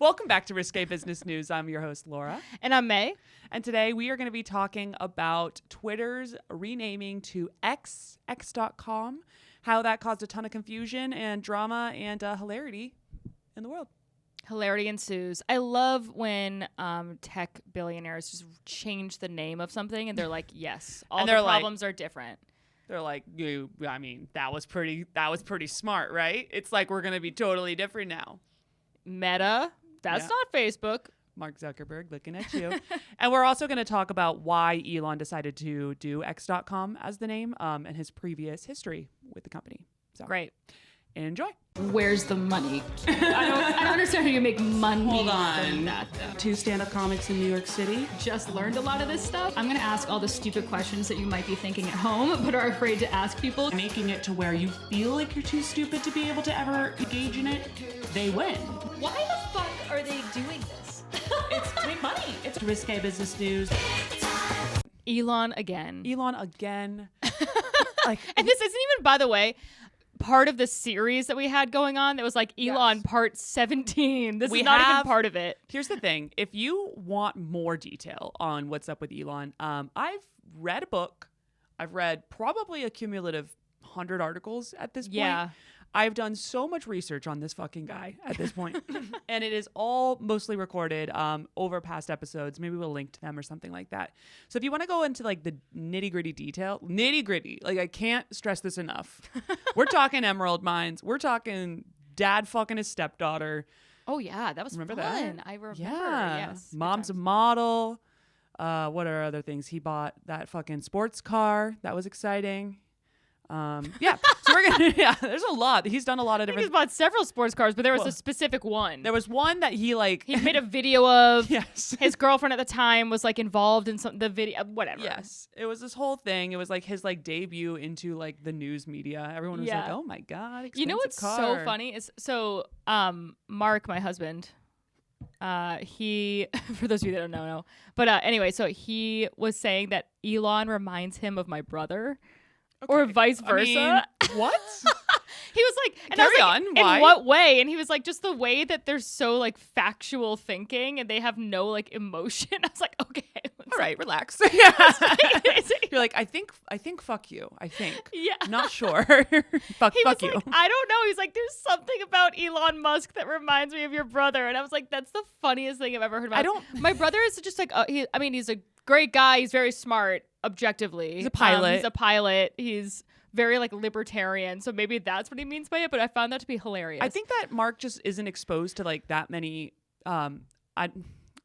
Welcome back to Risque Business News. I'm your host, Laura. And I'm May. And today we are going to be talking about Twitter's renaming to X.com, how that caused a ton of confusion and drama and hilarity in the world. Hilarity ensues. I love when tech billionaires just change the name of something and they're like, yes, all the problems are different. They're like, I mean, that was pretty smart, right? It's like we're going to be totally different now. Meta, that's not Facebook. Mark Zuckerberg looking at you. And we're also going to talk about why Elon decided to do X.com as the name and his previous history with the company. So great. Enjoy. Where's the money? I don't understand how you make money. Hold on. From that, though. 2 stand-up comics in New York City. Just learned a lot of this stuff. I'm going to ask all the stupid questions that you might be thinking at home, but are afraid to ask people. Making it to where you feel like you're too stupid to be able to ever engage in it, they win. Why the fuck are they doing this? It's to make money. It's Risque Business News. Elon again. And this isn't even, by the way, part of the series that we had going on that was like Elon part 17. This is not even part of it. Here's the thing. If you want more detail on what's up with Elon, I've read a book. I've read probably a cumulative 100 articles at this point. Yeah. I've done so much research on this fucking guy at this point. And it is all mostly recorded over past episodes. Maybe we'll link to them or something like that. So if you want to go into like the nitty-gritty detail, like I can't stress this enough. We're talking emerald mines. We're talking dad fucking his stepdaughter. Oh, yeah. That was remember fun. That? I remember. Yeah. Yes. Mom's a model. What are other things? He bought that fucking sports car. That was exciting. Yeah, so we're gonna. Yeah, there's a lot. He's done a lot of different. He's bought several sports cars, but there was a specific one. There was one that he made a video of. Yes. His girlfriend at the time was like involved in the video, whatever. Yes, it was this whole thing. It was like his like debut into like the news media. Everyone was like, "Oh my god!" You know what's so funny is Mark, my husband. He, for those of you that don't know, but anyway, so he was saying that Elon reminds him of my brother. Okay. Or vice versa. I mean, what? He was like, and carry I was like, on. Why? In what way? And he was like, just the way that they're so like factual thinking and they have no like emotion. I was like, okay, all right, relax. Yeah. You're like, I think, fuck you. I think. Yeah. Not sure. fuck you. Like, I don't know. He's like, there's something about Elon Musk that reminds me of your brother, and I was like, that's the funniest thing I've ever heard about. My brother is just like, he's a great guy. He's very smart. Objectively, he's a pilot. He's very like libertarian, so maybe that's what he means by it. But I found that to be hilarious. I think that Mark just isn't exposed to like that many. I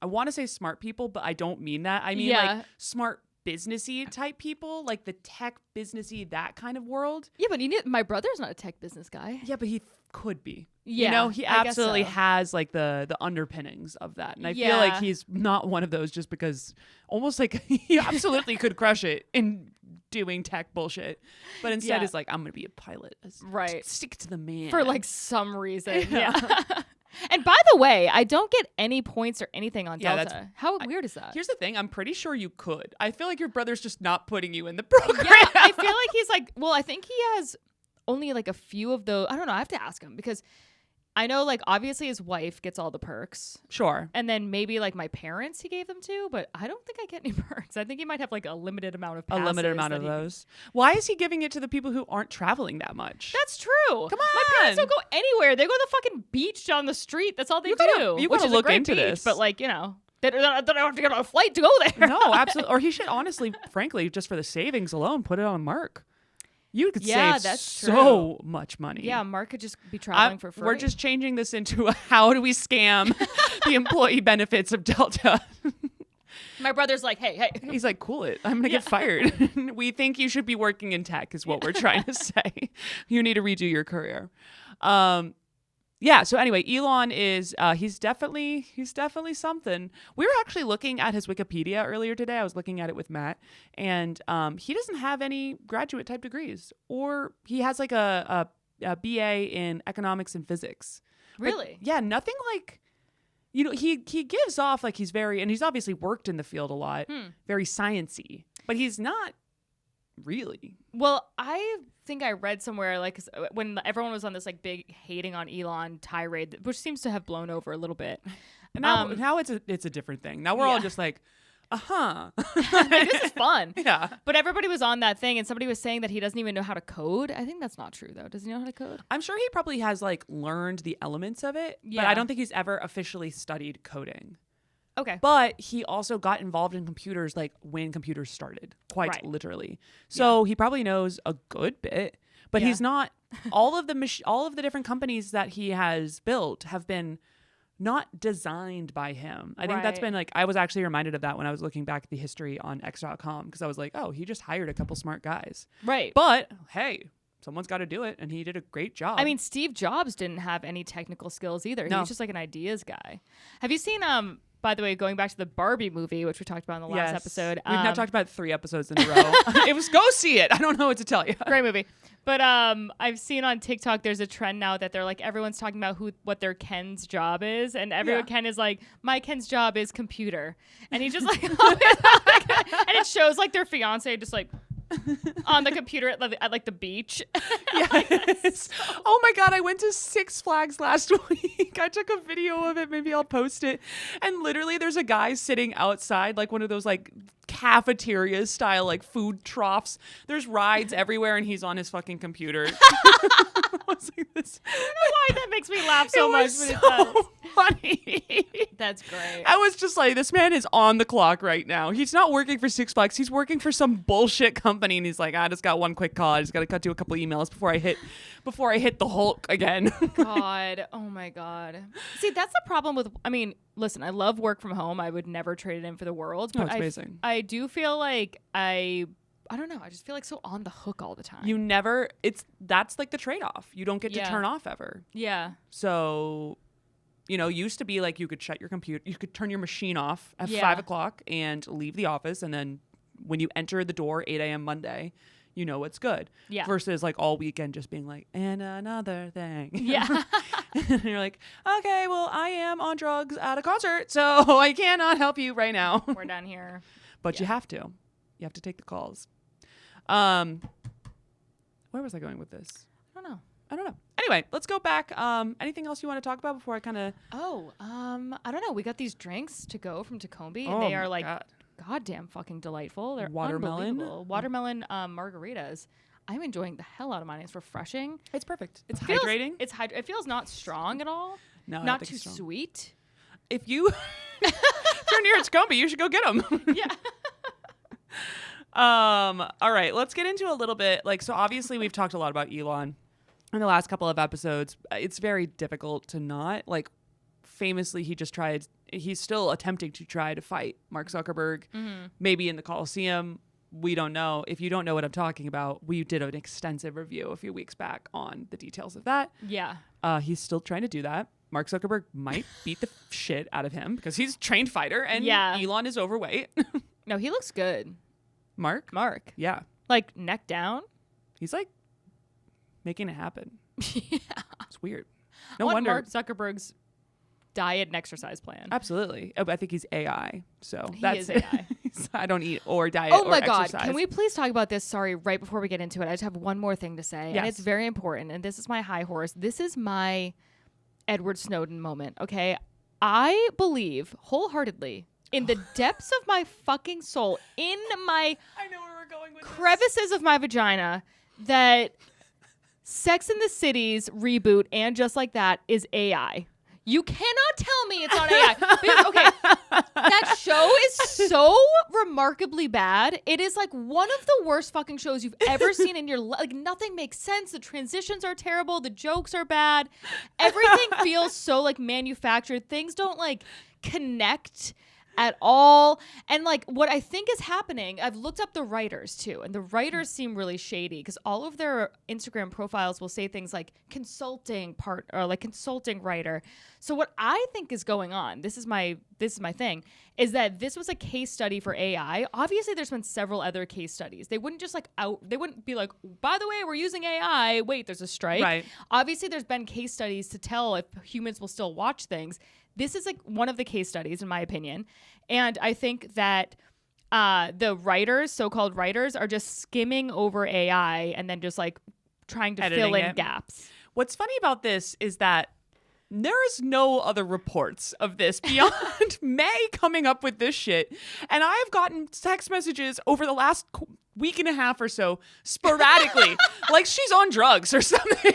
want to say smart people, but I don't mean that. I mean like smart businessy type people, like the tech businessy, that kind of world. Yeah, but my brother's not a tech business guy. Yeah, but he could be. Yeah, you know, he absolutely has like the underpinnings of that. And I feel like he's not one of those just because almost like he absolutely could crush it in doing tech bullshit. But instead is like, I'm going to be a pilot. Right. Stick to the man. For like some reason. Yeah. And by the way, I don't get any points or anything on Delta. How weird is that? Here's the thing. I'm pretty sure you could. I feel like your brother's just not putting you in the program. Yeah, I feel like he's like, well, I think he has only like a few of those. I don't know. I have to ask him because I know, like, obviously his wife gets all the perks. Sure. And then maybe, like, my parents he gave them to, but I don't think I get any perks. I think he might have, like, a limited amount of passes. A limited amount of those. Why is he giving it to the people who aren't traveling that much? That's true. Come on. My parents don't go anywhere. They go to the fucking beach down the street. That's all they do. You gotta look into this. But, like, you know, they don't have to get on a flight to go there. No, absolutely. Or he should honestly, frankly, just for the savings alone, put it on Mark. You could save so much money. Yeah, Mark could just be traveling for free. We're just changing this into a how do we scam the employee benefits of Delta. My brother's like, hey. He's like, cool it. I'm going to get fired. We think you should be working in tech is what we're trying to say. You need to redo your career. Yeah. So anyway, Elon is he's definitely something. We were actually looking at his Wikipedia earlier today. I was looking at it with Matt, and he doesn't have any graduate type degrees, or he has like a BA in economics and physics. Really? But, yeah, nothing like. You know, he gives off like he's and he's obviously worked in the field a lot, very sciencey, but he's not really. Well, I think I read somewhere like when everyone was on this like big hating on Elon tirade, which seems to have blown over a little bit. And now it's a different thing. Now we're all just like, this is fun. Yeah. But everybody was on that thing, and somebody was saying that he doesn't even know how to code. I think that's not true, though. Does he know how to code? I'm sure he probably has like learned the elements of it, but Yeah. I don't think he's ever officially studied coding. Okay. But he also got involved in computers like when computers started, quite Right. literally. So he probably knows a good bit, but Yeah. he's not. All of the different companies that he has built have been not designed by him. I think that's Right. been like, I was actually reminded of that when I was looking back at the history on X.com, because I was like, oh, he just hired a couple smart guys. Right. But hey, someone's got to do it, and he did a great job. I mean, Steve Jobs didn't have any technical skills either. He No. was just like an ideas guy. Have you seen by the way, going back to the Barbie movie, which we talked about in the last episode. We've now talked about 3 episodes in a row. It was go see it. I don't know what to tell you. Great movie. But I've seen on TikTok there's a trend now that they're like everyone's talking about what their Ken's job is, and everyone Ken is like, my Ken's job is computer, and he just like and it shows like their fiance just like on the computer at like the beach. Yes. Oh my God, I went to Six Flags last week. I took a video of it. Maybe I'll post it. And literally there's a guy sitting outside like one of those like cafeteria style like food troughs. There's rides everywhere and he's on his fucking computer. I was like, this. I don't know why that makes me laugh so much, but it so does. funny. That's great. I was just like, this man is on the clock right now. He's not working for Six Flags. He's working for some bullshit company, and he's like, I just got one quick call. I just got to cut to a couple emails before I hit the Hulk again. God. Oh my God. See, that's the problem with, I mean, listen, I love work from home. I would never trade it in for the world. But it's amazing. I do feel like I don't know. I just feel like so on the hook all the time. That's like the trade-off. You don't get to turn off ever. Yeah. So, used to be like you could shut your computer, you could turn your machine off at 5 o'clock and leave the office. And then when you enter the door, 8 a.m. Monday, you know it's good. Yeah. Versus like all weekend just being like, and another thing. Yeah. And you're like, okay, well, I am on drugs at a concert, so I cannot help you right now. We're done here. But you have to. You have to take the calls. Where was I going with this? I don't know. Anyway, let's go back. Anything else you want to talk about before I kind of... I don't know. We got these drinks to go from Tacombe, and Oh they my are like God. goddamn fucking delightful. They're Watermelon? unbelievable. Watermelon margaritas. I'm enjoying the hell out of mine. It's refreshing. It's perfect. It's Feels- hydrating. It feels not strong at all. No, I don't not think too it's strong. sweet. If you're near Tacombe, you should go get them. Yeah. All right, let's get into a little bit. So obviously we've talked a lot about Elon in the last couple of episodes. It's very difficult to not. Famously, he's still attempting to try to fight Mark Zuckerberg, maybe in the Coliseum. We don't know. If you don't know what I'm talking about, we did an extensive review a few weeks back on the details of that. Yeah. He's still trying to do that. Mark Zuckerberg might beat the shit out of him because he's a trained fighter, and Elon is overweight. No, he looks good. Mark? Yeah. Like neck down. He's making it happen. Yeah. It's weird. I No want wonder. Mark Zuckerberg's diet and exercise plan. Absolutely. I think he's AI. So He that's is AI. I don't eat or diet Oh or my God. exercise. Can we please talk about this? Sorry, right before we get into it. I just have one more thing to say. Yes. And it's very important. And this is my high horse. This is my Edward Snowden moment. Okay. I believe wholeheartedly in the depths of my fucking soul, in my I know where we're going with crevices of my vagina, that Sex and the City's reboot and Just Like That is AI. You cannot tell me it's not AI. Because, okay, that show is so remarkably bad. It is like one of the worst fucking shows you've ever seen in your life. Like, nothing makes sense. The transitions are terrible. The jokes are bad. Everything feels so like manufactured. Things don't like connect at all. And like what I think is happening, I've looked up the writers too, and the writers seem really shady because all of their Instagram profiles will say things like consulting part or like consulting writer. So what I think is going on, this is my thing, is that this was a case study for AI. Obviously there's been several other case studies. They wouldn't just they wouldn't be like, by the way, we're using AI. Wait, there's a strike. Right. Obviously there's been case studies to tell if humans will still watch things. This is like one of the case studies, in my opinion. And I think that the writers, so-called writers, are just skimming over AI and then just like trying to Editing fill in it. gaps. What's funny about this is that there is no other reports of this beyond May coming up with this shit. And I have gotten text messages over the last week and a half or so sporadically, like she's on drugs or something.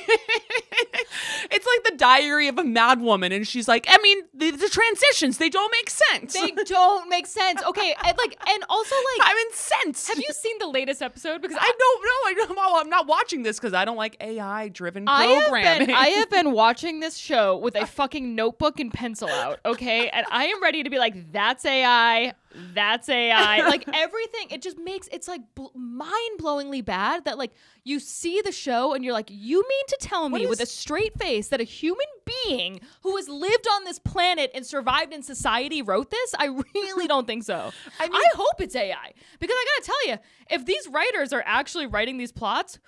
It's like the diary of a mad woman. And she's like, I mean, the transitions, they don't make sense. They don't make sense. Okay, and also like I'm incensed. have you seen the latest episode? Because I don't know. I'm not watching this because I don't like AI-driven programming. I have been watching this show with a fucking notebook and pencil out, okay? And I am ready to be like, that's AI. That's AI. Like everything, it just makes it's like mind-blowingly bad that like you see the show and you're like, you mean to tell me with a straight face that a human being who has lived on this planet and survived in society wrote this? I really don't think so. I hope it's AI because I gotta tell you, if these writers are actually writing these plots,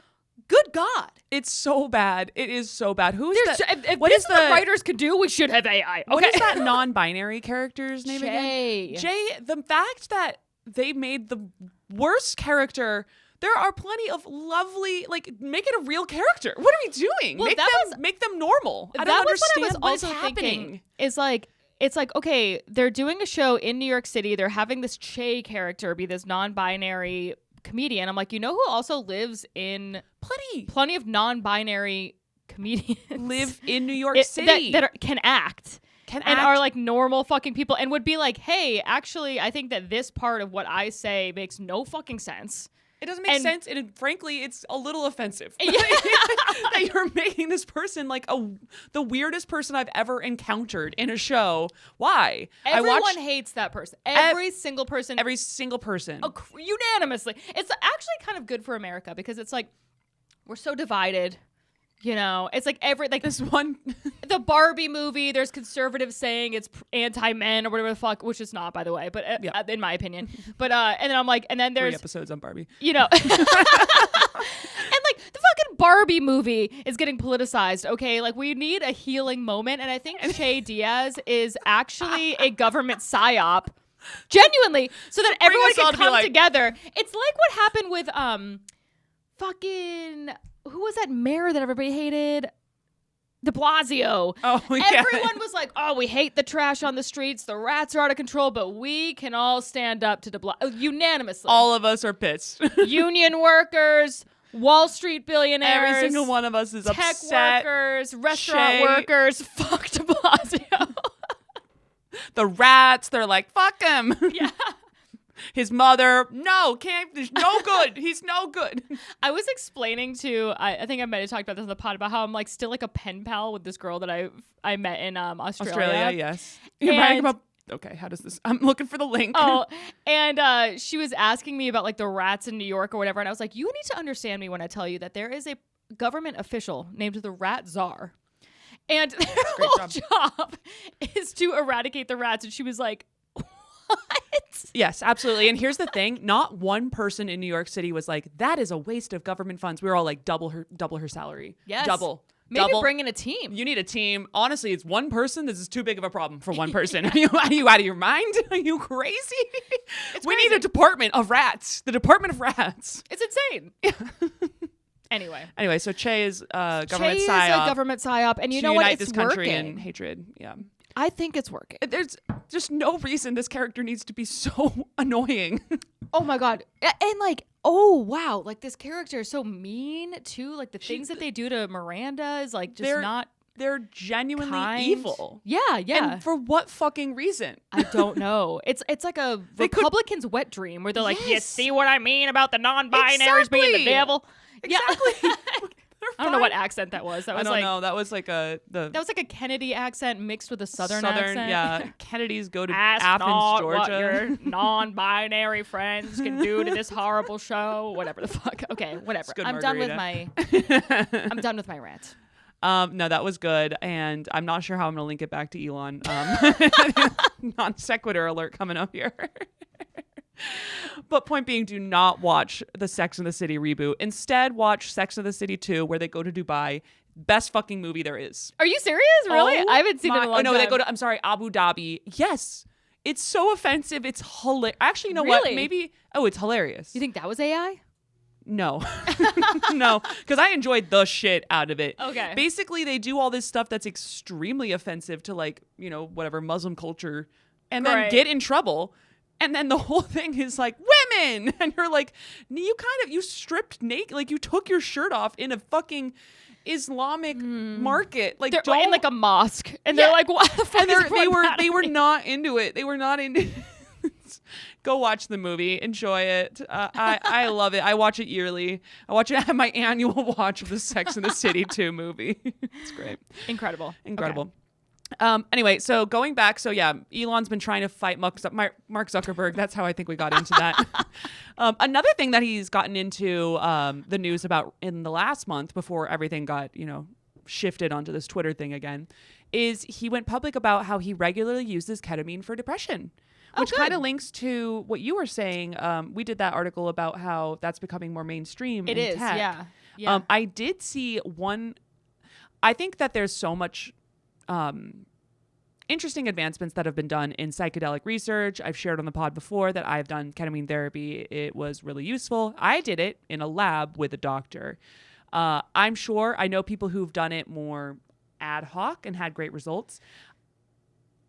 good God. It's so bad. It is so bad. Who is that? If What this is is what the writers could do, we should have AI. Okay. What is that non-binary character's name Jay. again? Jay. The fact that they made the worst character. There are plenty of lovely, like, make it a real character. What are we doing? Well, make them normal. I don't that understand was what I was also thinking. Is like, it's like, okay, they're doing a show in New York City. They're having this Che character be this non-binary comedian. I'm like, you know who also lives in plenty of non-binary comedians live in New York City that can act and are like normal fucking people and would be like, hey, actually, I think that this part of what I say makes no fucking sense. It doesn't make sense, and frankly, it's a little offensive that you're making this person like the weirdest person I've ever encountered in a show. Why? Everyone hates that person. Every single person. Unanimously. It's actually kind of good for America because it's like we're so divided. You know, it's like this one, the Barbie movie. There's conservatives saying it's anti-men or whatever the fuck, which is not, by the way, but in my opinion. But and then I'm like, and then there's 3 episodes on Barbie. You know, and like the fucking Barbie movie is getting politicized. Okay, like we need a healing moment, and I think Che Diaz is actually a government psyop, genuinely, so that everyone can come together. It's like what happened with fucking. Who was that mayor that everybody hated? De Blasio. Oh, yeah. Everyone was like, oh, we hate the trash on the streets. The rats are out of control, but we can all stand up to De Blasio. Unanimously. All of us are pissed. Union workers, Wall Street billionaires. Every single one of us is tech upset. Workers, restaurant workers. Fuck De Blasio. The rats, they're like, fuck him. Yeah. His mother, no, he's no good. He's no good. I was explaining to, I think I might have talked about this on the pod, about how I'm like still like a pen pal with this girl that I met in Australia. Yes. You're writing about, okay, how does this, I'm looking for the link. Oh, and she was asking me about like the rats in New York or whatever. And I was like, you need to understand me when I tell you that there is a government official named the Rat Czar. And their whole job is to eradicate the rats. And she was like, what? Yes, absolutely. And here's the thing. Not one person in New York City was like, that is a waste of government funds. We were all like, double her salary. Yes. Maybe bring in a team. You need a team. Honestly, it's one person. This is too big of a problem for one person. Are you out of your mind? Are you crazy? We need a department of rats. The Department of Rats. It's insane. Yeah. Anyway, so Che is government psyop. Che is a government psyop. And you know what? It's this country working. in hatred. Yeah. I think it's working. There's just no reason this character needs to be so annoying. Oh my God. And like, oh wow, like this character is so mean too. Like the things that they do to Miranda is like just they're genuinely kind. Evil. Yeah. And for what fucking reason? I don't know. It's like a Republican's wet dream where they're like, you see what I mean about the non-binaries being the devil? Exactly. Yeah. I don't know what accent that was. That was I don't know. That was like that was like a Kennedy accent mixed with a Southern accent. Yeah. Kennedys go to Ask Athens, not Georgia. What your non-binary friends can do to this horrible show. Whatever the fuck. Okay, whatever. I'm done with my rant. No, that was good, and I'm not sure how I'm gonna link it back to Elon. Non sequitur alert coming up here. But point being, do not watch the Sex and the City reboot. Instead, watch Sex and the City 2, where they go to Dubai. Best fucking movie there is. Are you serious? Really? I haven't seen it in a long time. No, they go to, I'm sorry, Abu Dhabi. Yes. It's so offensive. It's hilarious. Actually, you know what? Maybe, it's hilarious. You think that was AI? No. No, because I enjoyed the shit out of it. Okay. Basically, they do all this stuff that's extremely offensive to, like, you know, whatever Muslim culture, and then Right. get in trouble. And then the whole thing is like, women! And you're like, you stripped naked, like you took your shirt off in a fucking Islamic market. Like, They're in like a mosque, and they're like, "What the fuck?" and is they were happening?" not into it. They were not into it. Go watch the movie. Enjoy it. I love it. I watch it yearly. I have my annual watch of the Sex and the City 2 movie. It's great. Incredible. Incredible. Anyway, so going back, so yeah, Elon's been trying to fight Mark Zuckerberg. That's how I think we got into that. Another thing that he's gotten into the news about in the last month before everything got, you know, shifted onto this Twitter thing again, is he went public about how he regularly uses ketamine for depression. Which kind of links to what you were saying. We did that article about how that's becoming more mainstream. It in is, tech. yeah. I did see one. I think that there's so much interesting advancements that have been done in psychedelic research. I've shared on the pod before that I've done ketamine therapy. It was really useful. I did it in a lab with a doctor. I'm sure I know people who've done it more ad hoc and had great results.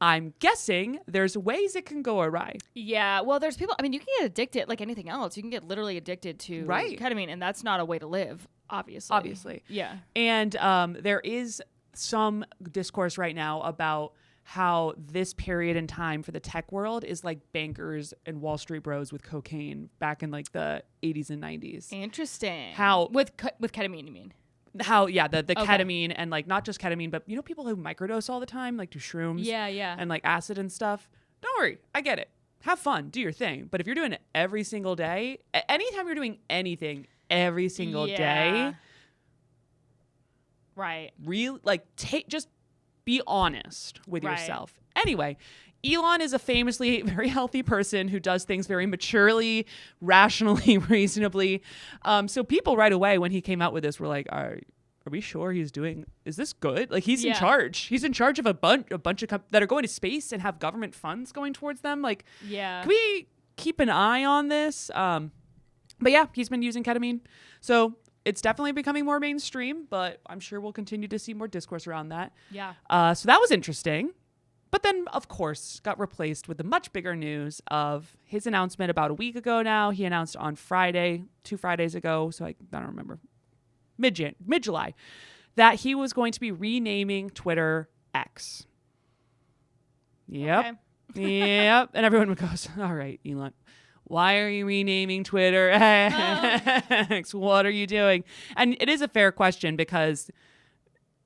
I'm guessing there's ways it can go awry. Yeah, well, there's people. I mean, you can get addicted like anything else. You can get literally addicted to ketamine, and that's not a way to live. Obviously. Yeah. And there is some discourse right now about how this period in time for the tech world is like bankers and Wall Street bros with cocaine back in like the 80s and 90s. Interesting. How with ketamine, you mean? How the ketamine, and like not just ketamine, but you know, people who microdose all the time, like do shrooms, yeah, and like acid and stuff. Don't worry, I get it. Have fun, do your thing. But if you're doing it every single day, anytime you're doing anything every single day, right? Just be honest with yourself. Anyway, Elon is a famously very healthy person who does things very maturely, rationally, reasonably. So people right away when he came out with this were like, are we sure is this good? Like he's in charge. He's in charge of a bunch of that are going to space and have government funds going towards them. Like, can we keep an eye on this? But yeah, he's been using ketamine. So it's definitely becoming more mainstream, but I'm sure we'll continue to see more discourse around that. Yeah. So that was interesting. But then, of course, got replaced with the much bigger news of his announcement about a week ago now. He announced on Friday, 2 Fridays ago, so I don't remember, mid-July, that he was going to be renaming Twitter X. Yep. Okay. Yep. And everyone goes, all right, Elon, why are you renaming Twitter X? What are you doing? And it is a fair question because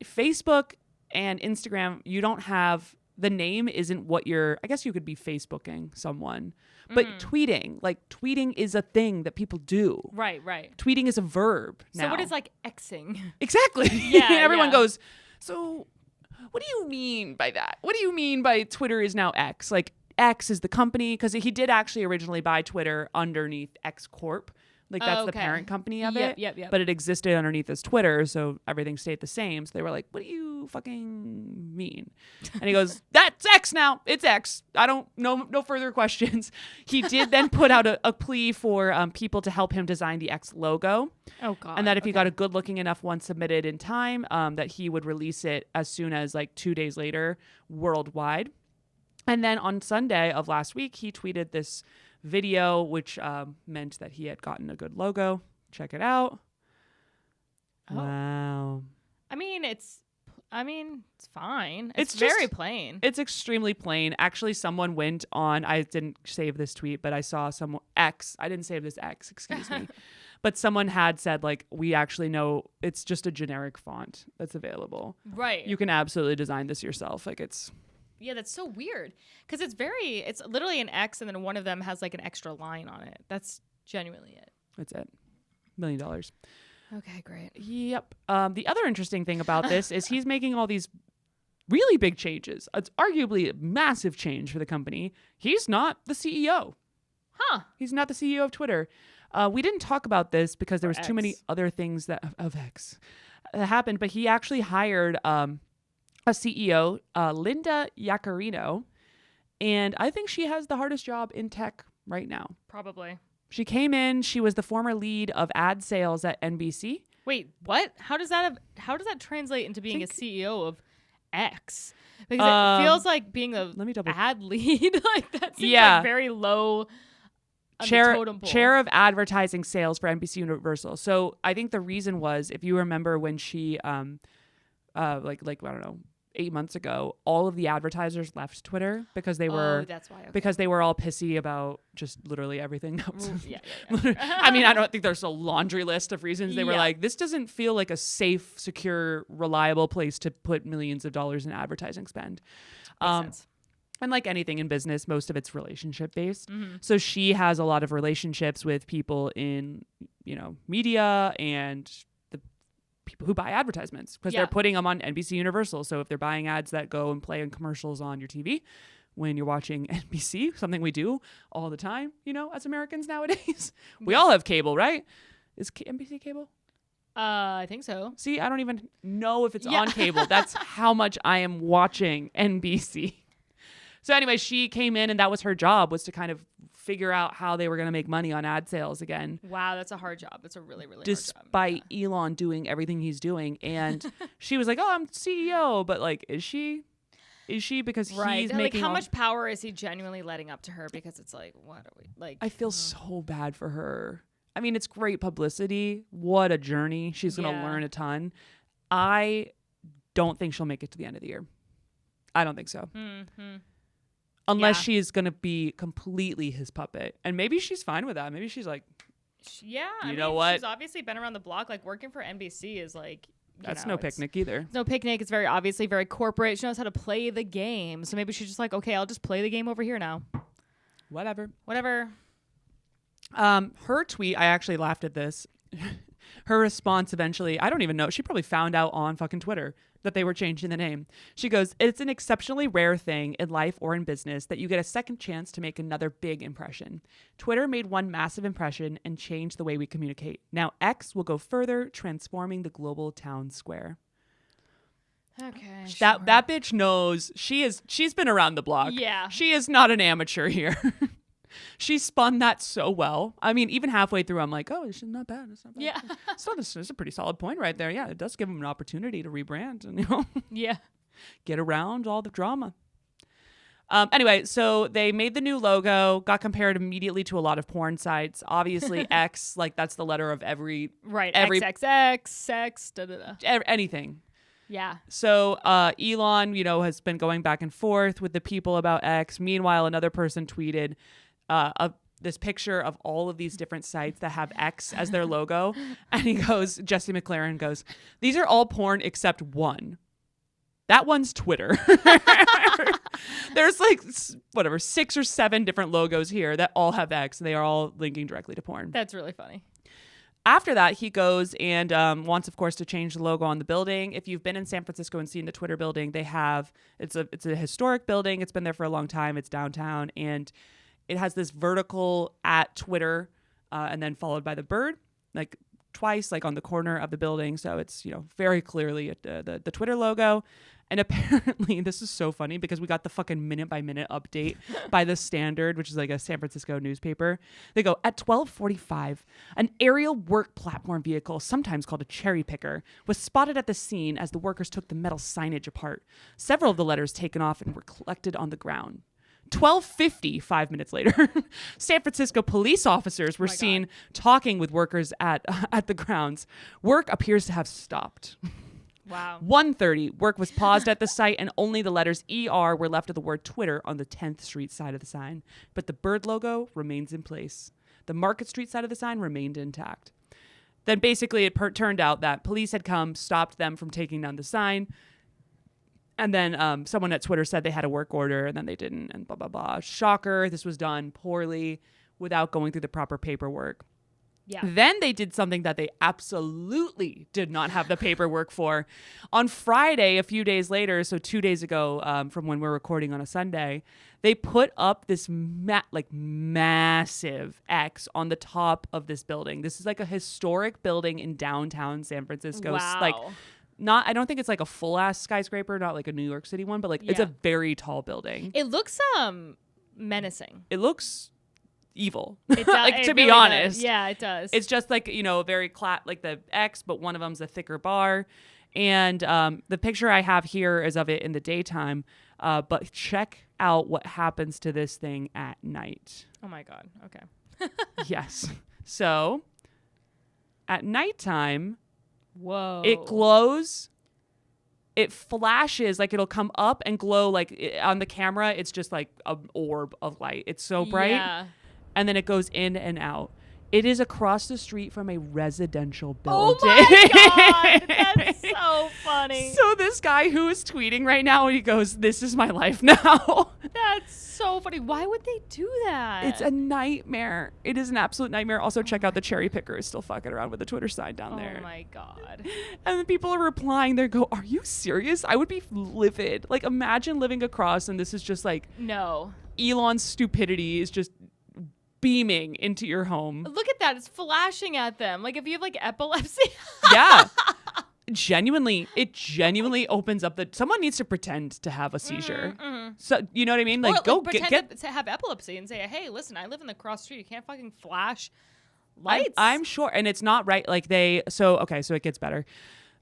Facebook and Instagram, you don't have... The name isn't what I guess you could be Facebooking someone, but tweeting is a thing that people do. Right. Tweeting is a verb now. So what is like Xing? Exactly. Yeah. Everyone goes, so what do you mean by that? What do you mean by Twitter is now X? Like X is the company, because he did actually originally buy Twitter underneath X Corp. Like that's the parent company of it. Yep. But it existed underneath as Twitter, so everything stayed the same. So they were like, what do you fucking mean? And he goes, that's X now. It's X. I don't know. No further questions. He did then put out a plea for people to help him design the X logo. Oh, God. And that if he got a good looking enough one submitted in time, that he would release it as soon as like 2 days later worldwide. And then on Sunday of last week, he tweeted this video, which meant that he had gotten a good logo. Check it out. Oh. Wow. I mean, it's fine. It's very plain. It's extremely plain. Actually, someone went on, I didn't save this tweet, but I saw someone, I didn't save this X, excuse me. But someone had said, like, we actually know it's just a generic font that's available. Right. You can absolutely design this yourself. Like, it's... Yeah, that's so weird. Because it's literally an X, and then one of them has, like, an extra line on it. That's genuinely it. That's it. $1 million. Okay, great. Yep. The other interesting thing about this is he's making all these really big changes. It's arguably a massive change for the company. He's not the CEO. Huh. He's not the CEO of Twitter. We didn't talk about this because there was too many X. other things that happened, but he actually hired a CEO, Linda Yaccarino, and I think she has the hardest job in tech right now. Probably. She came in. She was the former lead of ad sales at NBC. Wait, what? How does that translate into being a CEO of X? Because it feels like being a ad lead. Like that seems like very low on the totem pole. Chair of advertising sales for NBC Universal. So I think the reason was, if you remember when she like I don't know, 8 months ago, all of the advertisers left Twitter because they were that's why, okay. because they were all pissy about just literally everything else. Yeah. I mean, I don't think there's a laundry list of reasons. They were like, this doesn't feel like a safe, secure, reliable place to put millions of dollars in advertising spend. Makes sense. And like anything in business, most of it's relationship based. Mm-hmm. So she has a lot of relationships with people in, media and the people who buy advertisements because they're putting them on NBC Universal. So if they're buying ads that go and play in commercials on your TV when you're watching NBC, something we do all the time, as Americans nowadays, we all have cable, right? Is NBC cable? I think so. See, I don't even know if it's on cable. That's how much I am watching NBC. So anyway, she came in and that was her job, was to kind of figure out how they were going to make money on ad sales again. Wow, that's a hard job. It's a really, really Despite hard job. Elon doing everything he's doing. And she was like, oh, I'm CEO. But like, is she? Is she? Because he's making how much power is he genuinely letting up to her? Because it's like, what are we like? I feel so bad for her. I mean, it's great publicity. What a journey. She's going to learn a ton. I don't think she'll make it to the end of the year. I don't think so. Mm-hmm. Unless she's going to be completely his puppet. And maybe she's fine with that. Maybe she's like, I know what? She's obviously been around the block. Like, working for NBC is like, that's no picnic either. It's no picnic. It's very obviously very corporate. She knows how to play the game. So maybe she's just like, okay, I'll just play the game over here now. Whatever. Her tweet, I actually laughed at this. Her response eventually, I don't even know. She probably found out on fucking Twitter that they were changing the name. She goes, it's an exceptionally rare thing in life or in business that you get a second chance to make another big impression. Twitter made one massive impression and changed the way we communicate. Now X will go further, transforming the global town square. Okay. That bitch knows. She's been around the block. Yeah. She is not an amateur here. She spun that so well. I mean, even halfway through, I'm like, oh, it's not bad. It's not bad. Yeah. It's a pretty solid point right there. Yeah, it does give them an opportunity to rebrand and, get around all the drama. Anyway, so they made the new logo, got compared immediately to a lot of porn sites. Obviously, X, like that's the letter of every... Right, XXX, sex, da-da-da. Anything. Yeah. So Elon, has been going back and forth with the people about X. Meanwhile, another person tweeted this picture of all of these different sites that have X as their logo. And he goes, Jesse McLaren goes, these are all porn except one. That one's Twitter. There's like, 6 or 7 different logos here that all have X. And they are all linking directly to porn. That's really funny. After that, he goes and wants, of course, to change the logo on the building. If you've been in San Francisco and seen the Twitter building, it's a historic building. It's been there for a long time. It's downtown, and it has this vertical at Twitter, and then followed by the bird, like twice, like on the corner of the building. So it's very clearly the Twitter logo. And apparently, this is so funny because we got the fucking minute-by-minute update by The Standard, which is like a San Francisco newspaper. They go, at 12:45, an aerial work platform vehicle, sometimes called a cherry picker, was spotted at the scene as the workers took the metal signage apart. Several of the letters taken off and were collected on the ground. 12:50, 5 minutes later, San Francisco police officers were seen talking with workers at the grounds. Work appears to have stopped. Wow. 1:30, work was paused at the site and only the letters ER were left of the word Twitter on the 10th Street side of the sign. But the bird logo remains in place. The Market Street side of the sign remained intact. Then basically it turned out that police had come, stopped them from taking down the sign. And then someone at Twitter said they had a work order and then they didn't and blah, blah, blah. Shocker. This was done poorly without going through the proper paperwork. Yeah. Then they did something that they absolutely did not have the paperwork for. On Friday, a few days later, so 2 days ago from when we're recording on a Sunday, they put up this massive X on the top of this building. This is like a historic building in downtown San Francisco. Wow. I don't think it's like a full ass skyscraper, not like a New York City one, but it's a very tall building. It looks menacing. It looks It does, like, to be really honest. does. Yeah, it does. It's just like, very like the X, but one of them's a thicker bar. And the picture I have here is of it in the daytime. But check out what happens to this thing at night. Oh my God. Okay. Yes. So at nighttime, Whoa. it glows. It flashes, like it'll come up and glow, like on the camera. It's just like an orb of light. It's so bright. Yeah. And then it goes in and out. It is across the street from a residential Oh building. my God. That's so funny. So this guy who is tweeting right now, he goes, "This is my life now." That's so funny. Why would they do that? It's a nightmare. It is an absolute nightmare. Also, check out the cherry picker is still fucking around with the Twitter sign down there. Oh my God. And then people are replying. They go, "Are you serious?" I would be livid. Like, imagine living across and this is just like No. Elon's stupidity is just beaming into your home. Look at that. It's flashing at them. Like if you have like epilepsy. Yeah. It genuinely opens up someone needs to pretend to have a seizure. So, you know what I mean? Like, Or, go pretend get to have epilepsy and say, hey, listen, I live in the cross street. You can't fucking flash lights. I'm sure. And it's not right. Like so it gets better.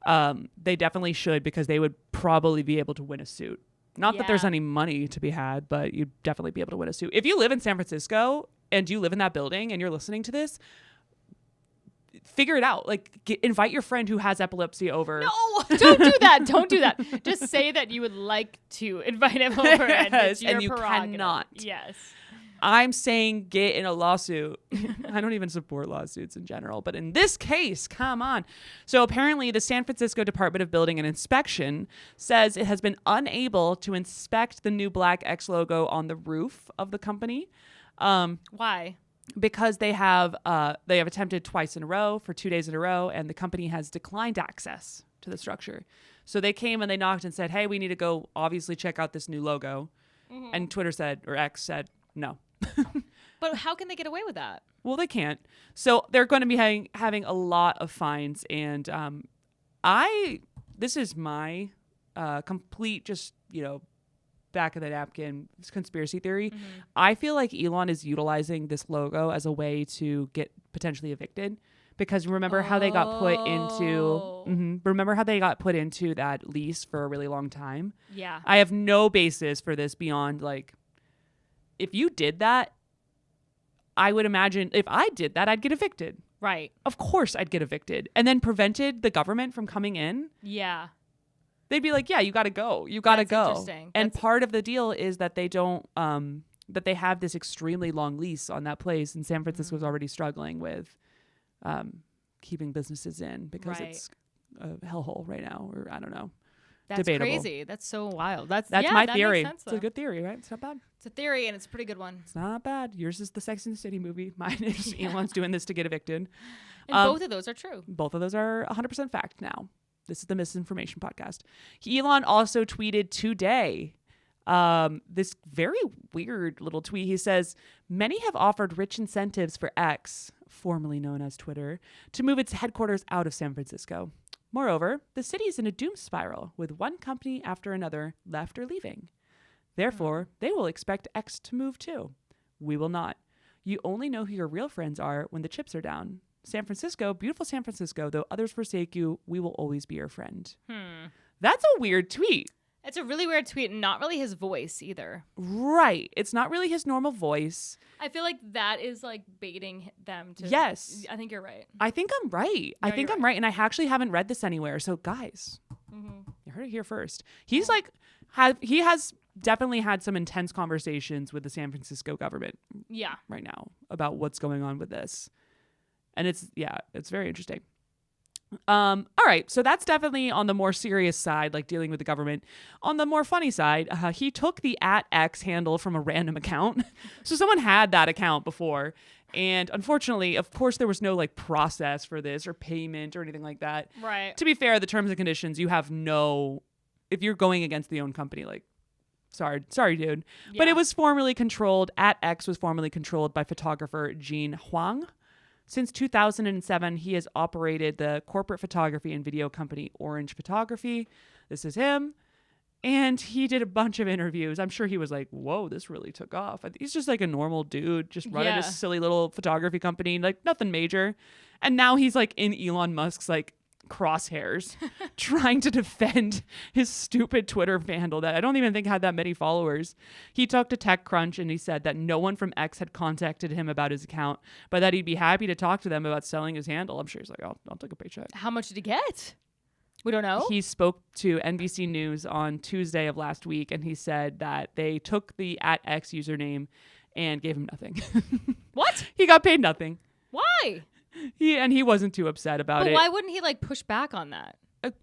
They definitely should, because they would probably be able to win a suit. Not that there's Yeah. any money to be had, but you'd definitely be able to win a suit. If you live in San Francisco and you live in that building and you're listening to this, figure it out. Like, invite your friend who has epilepsy over. No, don't do that. Don't do that. Just say that you would like to invite him over. And it's Yes, your and you prerogative. cannot. Yes. I'm saying get in a lawsuit. I don't even support lawsuits in general, but in this case, come on. So apparently the San Francisco Department of Building and Inspection says it has been unable to inspect the new black X logo on the roof of the company. Why? Because they have attempted twice in a row for 2 days in a row, and the company has declined access to the structure. So they came and they knocked and said, "Hey, we need to go obviously check out this new logo." Mm-hmm. And Twitter said, or X said, no. But how can they get away with that? Well, they can't. So they're going to be having a lot of fines. And this is my complete just, back of the napkin conspiracy theory. Mm-hmm. I feel like Elon is utilizing this logo as a way to get potentially evicted, because remember how they got put into that lease for a really long time. Yeah. I have no basis for this beyond, like, if you did that, I would imagine if I did that, I'd get evicted. Right. Of course I'd get evicted, and then prevented the government from coming in. Yeah. They'd be like, "Yeah, you got to go. You got to That's go." interesting. And part of the deal is that they don't, that they have this extremely long lease on that place, and San Francisco's already struggling with keeping businesses in because Right. it's a hellhole right now, or I don't know. That's Debatable. crazy. That's so wild. That's my that theory. Makes sense, It's a though. good theory, right? It's not bad. It's a theory, and it's a pretty good one. It's not bad. Yours is the Sex and the City movie. Mine is Elon's doing this to get evicted. And both of those are true. Both of those are 100% fact now. This is the Misinformation Podcast. Elon also tweeted today this very weird little tweet. He says, "Many have offered rich incentives for X, formerly known as Twitter, to move its headquarters out of San Francisco. Moreover, the city is in a doom spiral, with one company after another left or leaving. Therefore, they will expect X to move too. We will not. You only know who your real friends are when the chips are down. San Francisco, beautiful San Francisco, though others forsake you, we will always be your friend." That's a weird tweet. It's a really weird tweet, and not really his voice either. Right. It's not really his normal voice. I feel like that is like baiting them to. Yes. I think you're right. I think I'm right. No, I think you're I'm right. And I actually haven't read this anywhere. So guys, you heard it here first. He's like, he has definitely had some intense conversations with the San Francisco government Yeah. right now about what's going on with this. And it's very interesting. All right. So that's definitely on the more serious side, like dealing with the government. On the more funny side, he took the @X handle from a random account. So someone had that account before. And unfortunately, of course, there was no like process for this or payment or anything like that. Right. To be fair, the terms and conditions, you have no, if you're going against the own company, like, sorry, dude. But Yeah. it was formerly controlled, @X was formerly controlled by photographer Huang. Since 2007, he has operated the corporate photography and video company Orange Photography. This is him. And he did a bunch of interviews. I'm sure he was like, whoa, this really took off. He's just like a normal dude, just running a silly little photography company, like nothing major. And now he's like in Elon Musk's like crosshairs trying to defend his stupid Twitter handle that I don't even think had that many followers. He talked to TechCrunch and he said that no one from X had contacted him about his account, but that he'd be happy to talk to them about selling his handle. I'm sure he's like, I'll take a paycheck. How much did he get? We don't know. He spoke to NBC News on Tuesday of last week, and he said that they took the @X username and gave him nothing. What? He got paid nothing. Why? He wasn't too upset about But it. why wouldn't he like push back on that?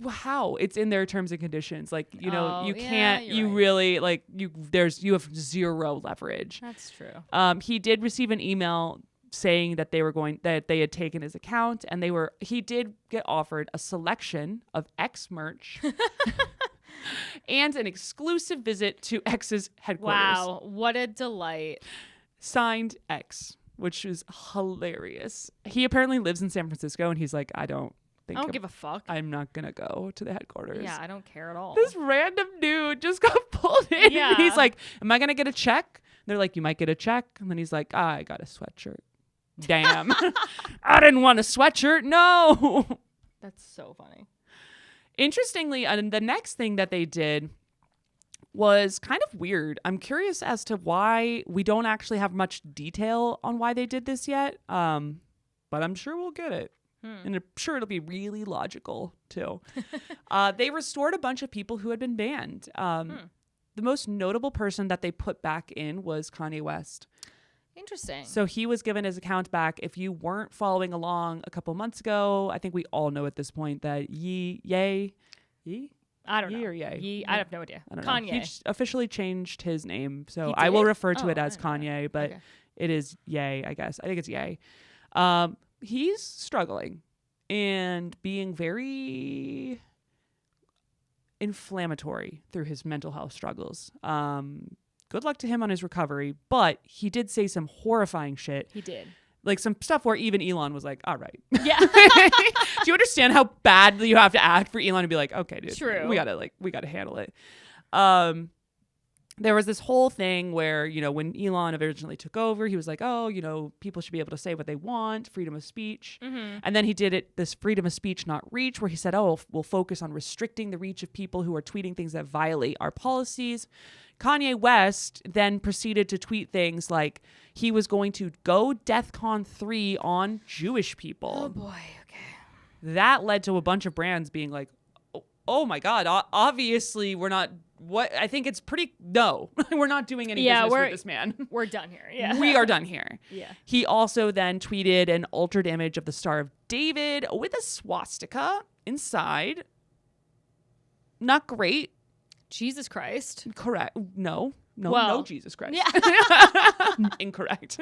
How? It's in their terms and conditions. Like, you know, Oh, you yeah, can't, you're you right. really, like, you have zero leverage. That's true. He did receive an email saying that they had taken his account, and he did get offered a selection of X merch and an exclusive visit to X's headquarters. Wow, what a delight. Signed X, which is hilarious. He apparently lives in San Francisco, and he's like, I don't give a fuck. I'm not gonna go to the headquarters. Yeah, I don't care at all. This random dude just got pulled in. Yeah. He's like, am I gonna get a check? And they're like, you might get a check. And then he's like, I got a sweatshirt. Damn. I didn't want a sweatshirt. No. That's so funny. Interestingly, the next thing that they did was kind of weird. I'm curious as to why we don't actually have much detail on why they did this yet. But I'm sure we'll get it. And I'm sure it'll be really logical too. They restored a bunch of people who had been banned. The most notable person that they put back in was Kanye West. Interesting. So he was given his account back. If you weren't following along a couple months ago, I think we all know at this point that Yee? I don't Yee know. or Ye? Yee, I have no idea. I don't Kanye. know. He officially changed his name. So He I will did? refer to it Oh, as I didn't know Kanye, that. but Okay. it is Ye, I guess. I think it's Ye. He's struggling and being very inflammatory through his mental health struggles. Good luck to him on his recovery, but he did say some horrifying shit. He did. Like some stuff where even Elon was like, all right. Yeah. Do you understand how badly you have to act for Elon to be like, okay, dude, True. we gotta handle it. There was this whole thing where, you know, when Elon originally took over, he was like, oh, you know, people should be able to say what they want, freedom of speech. Mm-hmm. And then he did this freedom of speech, not reach, where he said, oh, we'll focus on restricting the reach of people who are tweeting things that violate our policies. Kanye West then proceeded to tweet things like he was going to go DEFCON 3 on Jewish people. Oh boy. Okay. That led to a bunch of brands being like, oh my God, obviously we're not, I think it's pretty, no, we're not doing any business with this man. We're done here. Yeah. We are done here. Yeah. He also then tweeted an altered image of the Star of David with a swastika inside. Not great. Jesus Christ. Correct. No, Well, Jesus Christ. Yeah. Incorrect.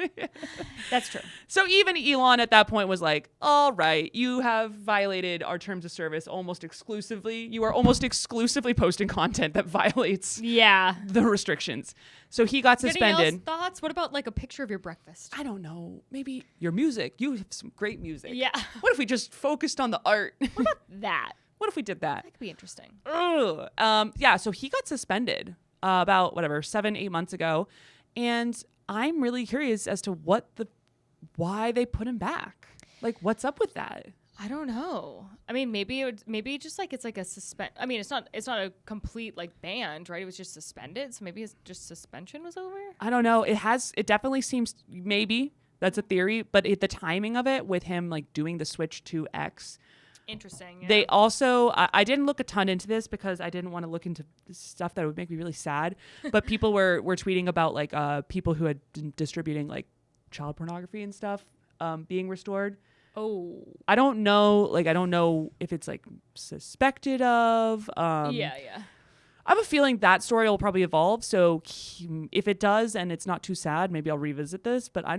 That's true. So even Elon at that point was like, all right, you have violated our terms of service almost exclusively. You are almost exclusively posting content that violates Yeah. the restrictions. So he got Anything suspended. else? Thoughts? What about like a picture of your breakfast? I don't know. Maybe your music. You have some great music. Yeah. What if we just focused on the art? That. What if we did that? That could be interesting. Ugh. Yeah, so he got suspended about 7-8 months ago, and I'm really curious as to why they put him back. Like, what's up with that? I don't know. I mean, maybe just like it's like a suspend. I mean, it's not a complete like ban, right? It was just suspended, so maybe it's just suspension was over. I don't know. It definitely seems, maybe that's a theory, but the timing of it with him like doing the switch to X. Interesting. Yeah. They also, I didn't look a ton into this because I didn't want to look into stuff that would make me really sad. But people were tweeting about like people who had been distributing like child pornography and stuff being restored. Oh. I don't know if it's like suspected of. Yeah. I have a feeling that story will probably evolve. So if it does and it's not too sad, maybe I'll revisit this. But I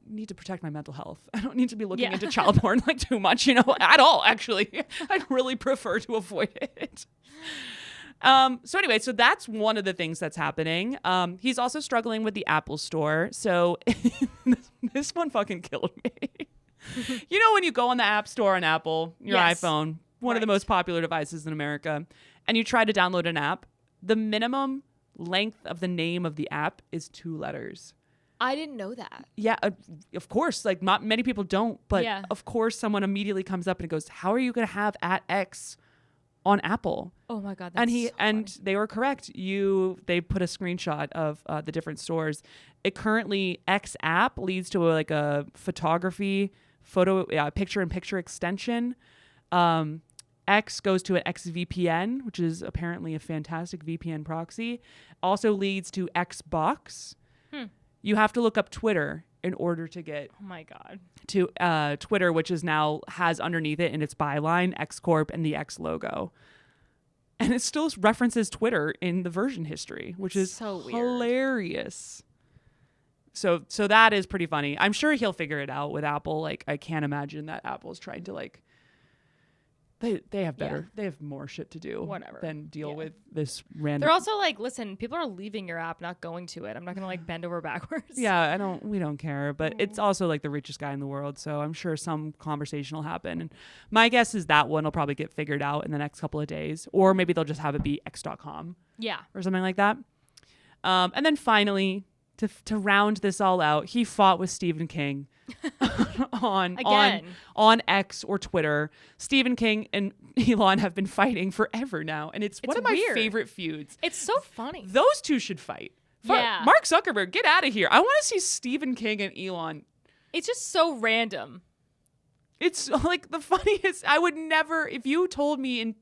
need to protect my mental health. I don't need to be looking into child porn like too much, at all, actually. I'd really prefer to avoid it. So anyway, so that's one of the things that's happening. He's also struggling with the Apple Store. So this one fucking killed me. When you go on the App Store on Apple, your Yes. iPhone, one of the most popular devices in America, and you try to download an app, the minimum length of the name of the app is 2 letters. I didn't know that. Yeah, of course. Like, not many people don't, but Yeah. of course someone immediately comes up and goes, how are you going to have @X on Apple? Oh my God. That's And so funny. they were correct. They put a screenshot of the different stores. It currently, X app leads to a photography picture-in-picture extension. X goes to an XVPN, which is apparently a fantastic VPN proxy. Also leads to Xbox. You have to look up Twitter in order to get Oh my God. to Twitter, which is now has underneath it in its byline X Corp and the X logo. And it still references Twitter in the version history, which is So weird. hilarious. So that is pretty funny. I'm sure he'll figure it out with Apple. Like, I can't imagine that Apple's trying to they have better, they have more shit to do Whatever. than deal Yeah. with this random. They're also like, listen, people are leaving your app, not going to it. I'm not going to like bend over backwards. Yeah, we don't care, but it's also like the richest guy in the world, so I'm sure some conversation will happen. And my guess is that one will probably get figured out in the next couple of days, or maybe they'll just have it be X.com Yeah. or something like that. And then finally, to round this all out, he fought with Stephen King on X or Twitter. Stephen King and Elon have been fighting forever now, and it's one of my weird. favorite feuds. It's so funny. Those two should fight. Yeah. Mark Zuckerberg, get out of here. I want to see Stephen King and Elon. It's just so random. It's like the funniest. I would never, if you told me in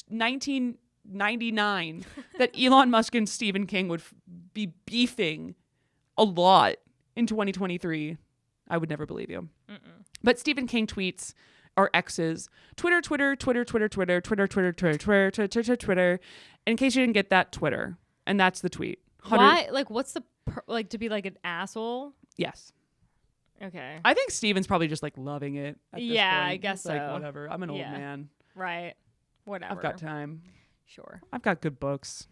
1999 that Elon Musk and Stephen King would be beefing a lot in 2023, I would never believe you. But Stephen King tweets or X's Twitter. In case you didn't get that, Twitter. And that's the tweet. Why? Like, what's the to be like an asshole? Yes. Okay. I think Steven's probably just like loving it. At this Yeah, point. I guess He's like, so. whatever. I'm an old Yeah. man. Right. Whatever. I've got time. Sure. I've got good books.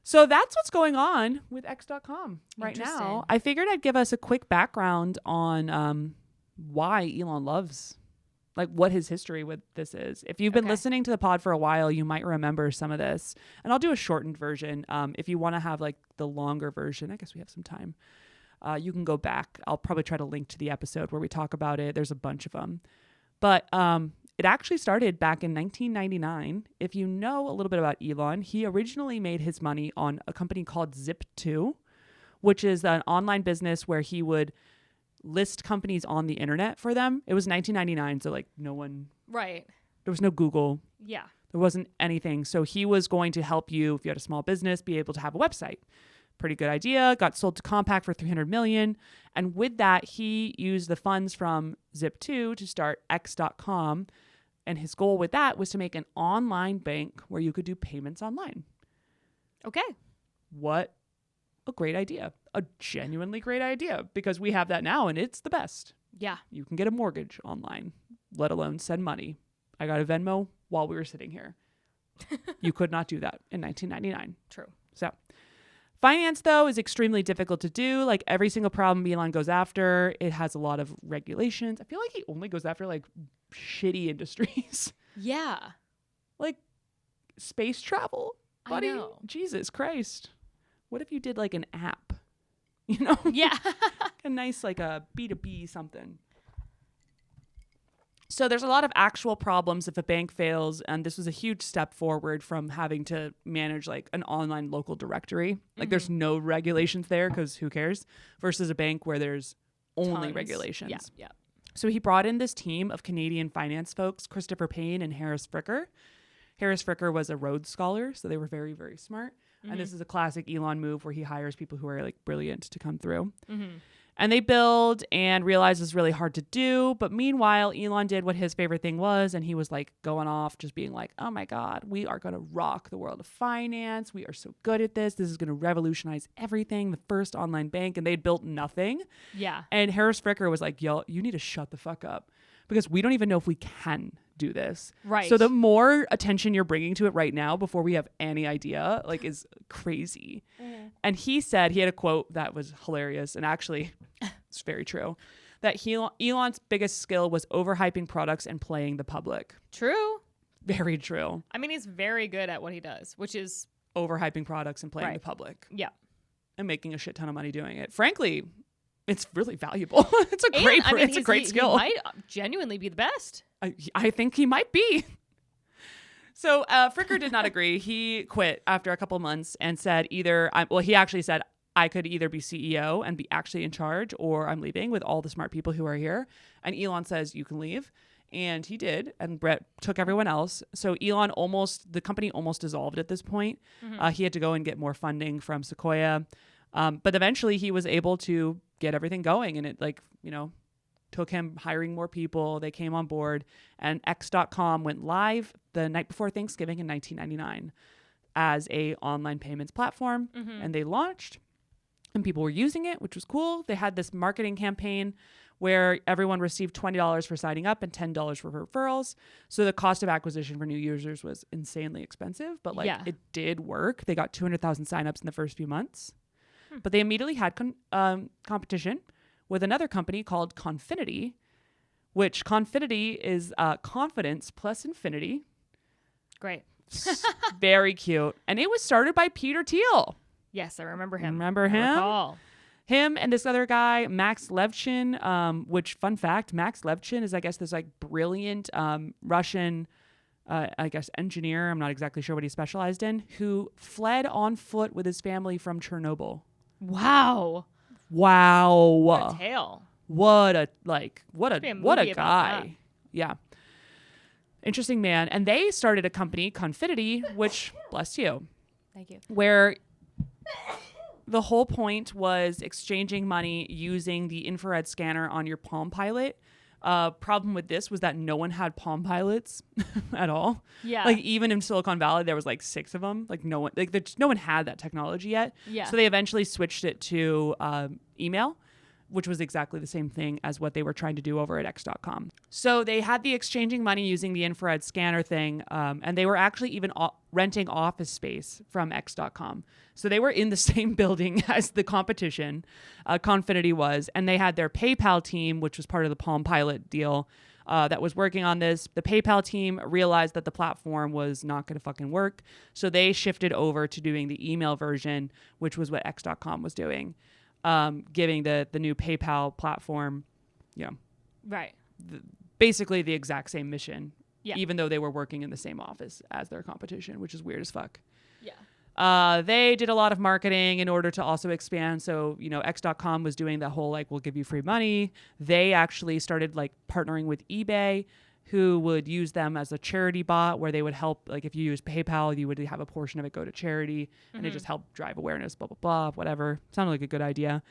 So that's what's going on with X.com right now. Interesting. I figured I'd give us a quick background on why Elon loves, like what his history with this is. If you've been Okay. listening to the pod for a while, you might remember some of this. And I'll do a shortened version. If you want to have like the longer version, I guess we have some time. You can go back. I'll probably try to link to the episode where we talk about it. There's a bunch of them. But it actually started back in 1999. If you know a little bit about Elon, he originally made his money on a company called Zip2, which is an online business where he would list companies on the internet for them. It was 1999, so like no one, Right. there was no Google, Yeah. there wasn't anything. So he was going to help you, if you had a small business, be able to have a website. Pretty good idea. Got sold to Compaq for $300 million. And with that, he used the funds from Zip2 to start X.com. And his goal with that was to make an online bank where you could do payments online. Okay. What a great idea. A genuinely great idea, because we have that now and it's the best. Yeah. You can get a mortgage online, let alone send money. I got a Venmo while we were sitting here. You could not do that in 1999. True. So finance, though, is extremely difficult to do. Like every single problem Elon goes after, it has a lot of regulations. I feel like he only goes after like shitty industries. Yeah. Like space travel, buddy. I know. Jesus Christ. What if you did like an app? You know? Yeah. A nice like a B2B something. So there's a lot of actual problems if a bank fails, and this was a huge step forward from having to manage like an online local directory. Like there's no regulations there because who cares? Versus a bank where there's only Tons. regulations. Yeah. Yeah. So he brought in this team of Canadian finance folks, Christopher Payne and Harris Fricker. Harris Fricker was a Rhodes Scholar, so they were very, very smart. And this is a classic Elon move where he hires people who are like brilliant to come through. And they build and realize it's really hard to do. But meanwhile, Elon did what his favorite thing was. And he was like going off, just being like, oh my God, we are going to rock the world of finance. We are so good at this. This is going to revolutionize everything. The first online bank. And they'd built nothing. Yeah. And Harris Fricker was like, yo, you need to shut the fuck up because we don't even know if we can do this. Right. So the more attention you're bringing to it right now before we have any idea, like, is crazy. And he said, he had a quote that was hilarious. And actually, it's very true, that Elon's biggest skill was overhyping products and playing the public. True. Very true. I mean, he's very good at what he does, which is Overhyping products and playing Right. the public yeah. and making a shit ton of money doing it. Frankly, it's really valuable. It's a And, great, I mean, it's a great he skill. might genuinely be the best. I think he might be. So Fricker did not agree. He quit after a couple months and said he actually said, I could either be CEO and be actually in charge, or I'm leaving with all the smart people who are here. And Elon says, you can leave. And he did. And Brett took everyone else. So the company almost dissolved at this point. He had to go and get more funding from Sequoia. But eventually he was able to get everything going. And it took him hiring more people. They came on board. And X.com went live the night before Thanksgiving in 1999 as a online payments platform. And they launched. And people were using it, which was cool. They had this marketing campaign where everyone received $20 for signing up and $10 for referrals. So the cost of acquisition for new users was insanely expensive, but it did work. They got 200,000 signups in the first few months. But they immediately had competition with another company called Confinity, which Confinity is confidence plus infinity. Great. Very cute. And it was started by Peter Thiel. Yes, I remember him. Remember I him? recall. Him and this other guy, Max Levchin, which, fun fact, Max Levchin is, I guess, this brilliant Russian, engineer. I'm not exactly sure what he specialized in, who fled on foot with his family from Chernobyl. Wow. Wow. What a tale. What a movie guy. about that. Yeah. Interesting man. And they started a company, Confinity, which, bless you, Thank you. where the whole point was exchanging money using the infrared scanner on your Palm Pilot. Problem with this was that no one had Palm Pilots at all. Yeah. Even in Silicon Valley, there was 6 of them. No one had that technology yet. Yeah. So they eventually switched it to email, which was exactly the same thing as what they were trying to do over at X.com. So they had the exchanging money using the infrared scanner thing, and they were actually even renting office space from X.com. So they were in the same building as the competition, Confinity was, and they had their PayPal team, which was part of the Palm Pilot deal, that was working on this. The PayPal team realized that the platform was not going to fucking work, so they shifted over to doing the email version, which was what X.com was doing. Giving the new PayPal platform, Right. basically the exact same mission, Yeah. even though they were working in the same office as their competition, which is weird as fuck. Yeah. They did a lot of marketing in order to also expand. So, X.com was doing the whole, we'll give you free money. They actually started partnering with eBay, who would use them as a charity bot where they would help, if you use PayPal, you would have a portion of it go to charity, and it just helped drive awareness, blah, blah, blah, whatever. Sounded like a good idea.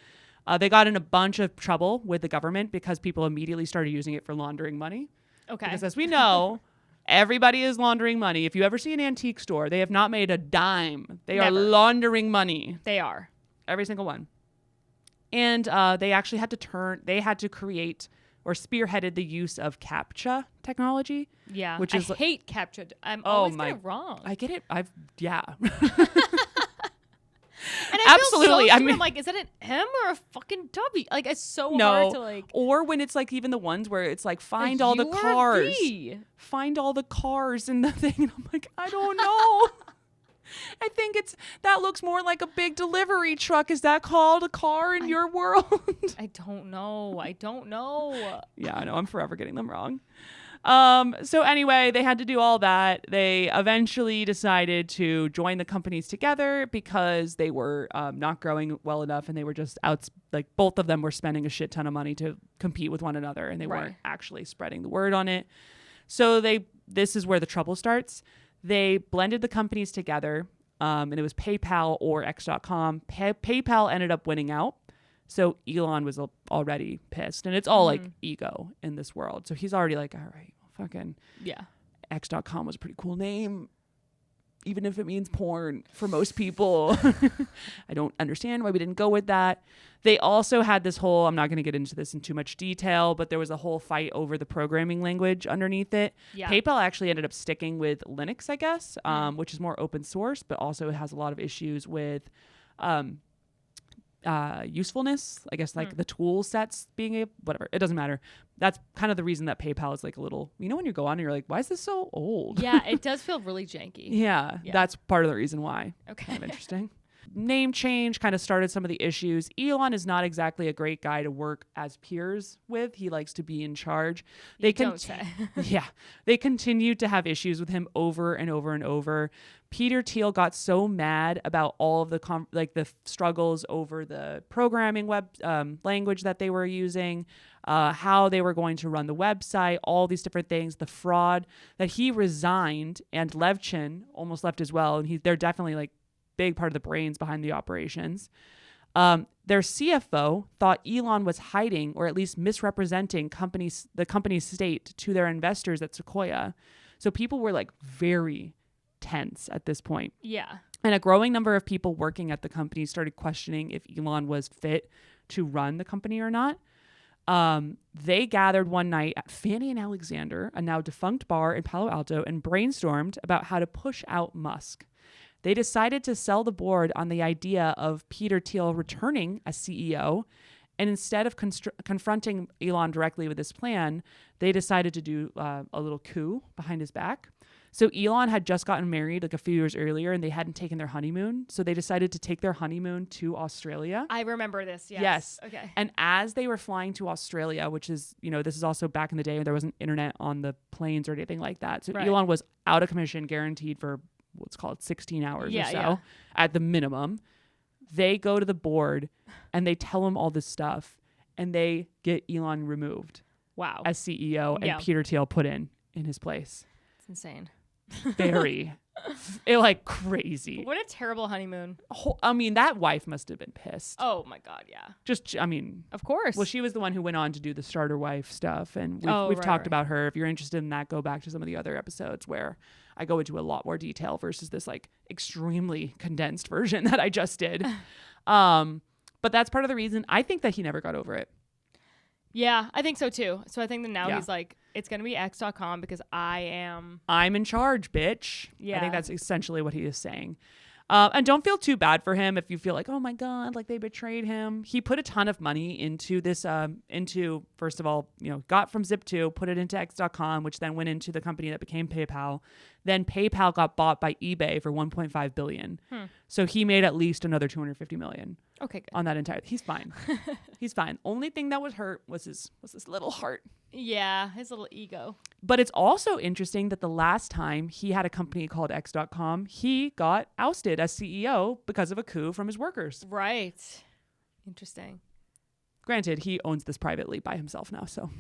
They got in a bunch of trouble with the government because people immediately started using it for laundering money. Okay. Because as we know, everybody is laundering money. If you ever see an antique store, they have not made a dime. They are Never. laundering money. They are. Every single one. And they actually had to create or spearheaded the use of CAPTCHA technology. Yeah. Which I is hate capture. I'm Oh always my- get it wrong. I get it. Yeah. And I Absolutely. Feel so I stupid. mean- I'm like, is that an M or a fucking W? It's so No. hard to Or when it's even the ones where it's find a all the U or a cars. V? Find all the cars in the thing. And I'm like, I don't know. I think that looks more like a big delivery truck. Is that called a car in your world? I don't know. Yeah, I know. I'm forever getting them wrong. So anyway, they had to do all that. They eventually decided to join the companies together because they were not growing well enough, and they were just both of them were spending a shit ton of money to compete with one another, and they Right. weren't actually spreading the word on it. So this is where the trouble starts. They blended the companies together, and it was PayPal or X.com. PayPal ended up winning out. So Elon was already pissed, and it's all ego in this world. So he's already all right, fucking Yeah. X.com was a pretty cool name, even if it means porn for most people. I don't understand why we didn't go with that. They also had this whole, I'm not going to get into this in too much detail, but there was a whole fight over the programming language underneath it. Yeah. PayPal actually ended up sticking with Linux, I guess, which is more open source, but also it has a lot of issues with usefulness, I guess, like the tool sets being whatever, it doesn't matter. That's kind of the reason that PayPal is like a little, you know, when you go on and you're like, why is this so old? Yeah, it does feel really janky. Yeah, that's part of the reason why. Okay. Kind of interesting. Name change kind of started some of the issues. Elon is not exactly a great guy to work as peers with. He likes to be in charge. They Don't say. Yeah. They continued to have issues with him over and over and over. Peter Thiel got so mad about all of the the struggles over the programming language that they were using, how they were going to run the website, all these different things, the fraud, that he resigned, and Levchin almost left as well. And they're definitely like big part of the brains behind the operations. Their CFO thought Elon was hiding or at least misrepresenting the company's state to their investors at Sequoia. So people were like very tense at this point. Yeah. And a growing number of people working at the company started questioning if Elon was fit to run the company or not. They gathered one night at Fannie and Alexander, a now defunct bar in Palo Alto, and brainstormed about how to push out Musk. They decided to sell the board on the idea of Peter Thiel returning as CEO. And instead of confronting Elon directly with this plan, they decided to do a little coup behind his back. So Elon had just gotten married like a few years earlier, and they hadn't taken their honeymoon. So they decided to take their honeymoon to Australia. I remember this. Yes. Okay. And as they were flying to Australia, which is, you know, this is also back in the day when there wasn't internet on the planes or anything like that. So Elon was out of commission, guaranteed for what's called 16 hours or so at the minimum. They go to the board and they tell him all this stuff, and they get Elon removed. Wow. As CEO, and Peter Thiel put in his place. It's insane. Very like crazy. What a terrible honeymoon. I mean, that wife must have been pissed. Oh my God, yeah. Of course. Well, she was the one who went on to do the starter wife stuff, and we've talked about her. If you're interested in that, go back to some of the other episodes where I go into a lot more detail versus this like extremely condensed version that I just did. But that's part of the reason I think that he never got over it. Yeah, I think so too. So I think that now he's like, it's going to be X.com because I'm in charge, bitch. Yeah. I think that's essentially what he is saying. And don't feel too bad for him if you feel like, oh my God, like they betrayed him. He put a ton of money into this, first of all, you know, got from Zip2, put it into X.com, which then went into the company that became PayPal. Then PayPal got bought by eBay for $1.5 billion. So he made at least another $250 million. Okay, good. On that entire, he's fine. He's fine. Only thing that was hurt was his little heart. Yeah, his little ego. But it's also interesting that the last time he had a company called X.com, he got ousted as CEO because of a coup from his workers. Right. Interesting. Granted, he owns this privately by himself now, so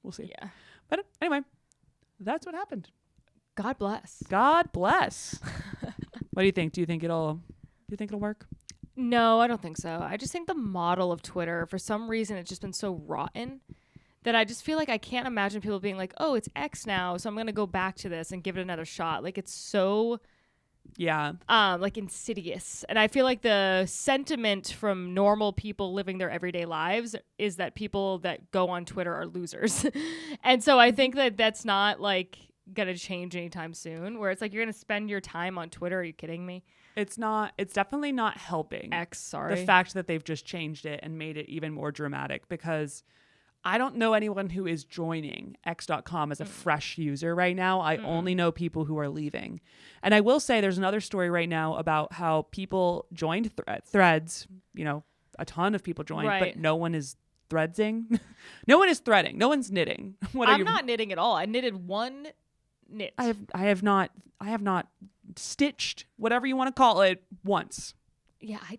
we'll see. Yeah. But anyway, that's what happened. God bless. God bless. What do you think? Do you think it'll work? No, I don't think so. I just think the model of Twitter, for some reason, it's just been so rotten that I just feel like I can't imagine people being like, oh, it's X now, so I'm going to go back to this and give it another shot. Like, it's so, like insidious. And I feel like the sentiment from normal people living their everyday lives is that people that go on Twitter are losers. And so I think that that's not like going to change anytime soon, where it's like, you're going to spend your time on Twitter. Are you kidding me? It's definitely not helping. The fact that they've just changed it and made it even more dramatic, because I don't know anyone who is joining X.com as a fresh user right now. I only know people who are leaving. And I will say there's another story right now about how people joined threads, you know, a ton of people joined, but no one is threadsing. No one is threading. No one's knitting. I'm not knitting at all. I knitted one knit. I have not stitched, whatever you want to call it, once. Yeah, I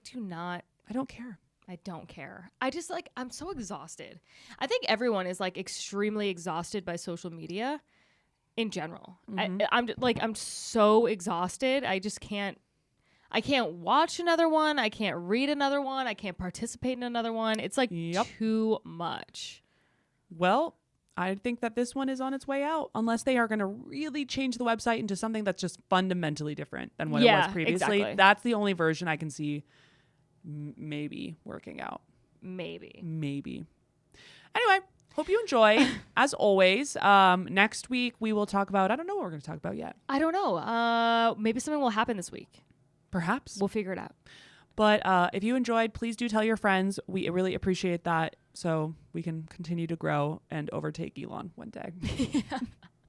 don't care. I don't care. I just like, I'm so exhausted. I think everyone is like extremely exhausted by social media in general. I'm so exhausted. I can't watch another one. I can't read another one. I can't participate in another one. It's like too much. Well, I think that this one is on its way out, unless they are going to really change the website into something that's just fundamentally different than what it was previously. Exactly. That's the only version I can see maybe working out. Maybe. Anyway, hope you enjoy. As always, next week we will talk about, I don't know what we're going to talk about yet. I don't know. Maybe something will happen this week. Perhaps. We'll figure it out. But if you enjoyed, please do tell your friends. We really appreciate that, so we can continue to grow and overtake Elon one day.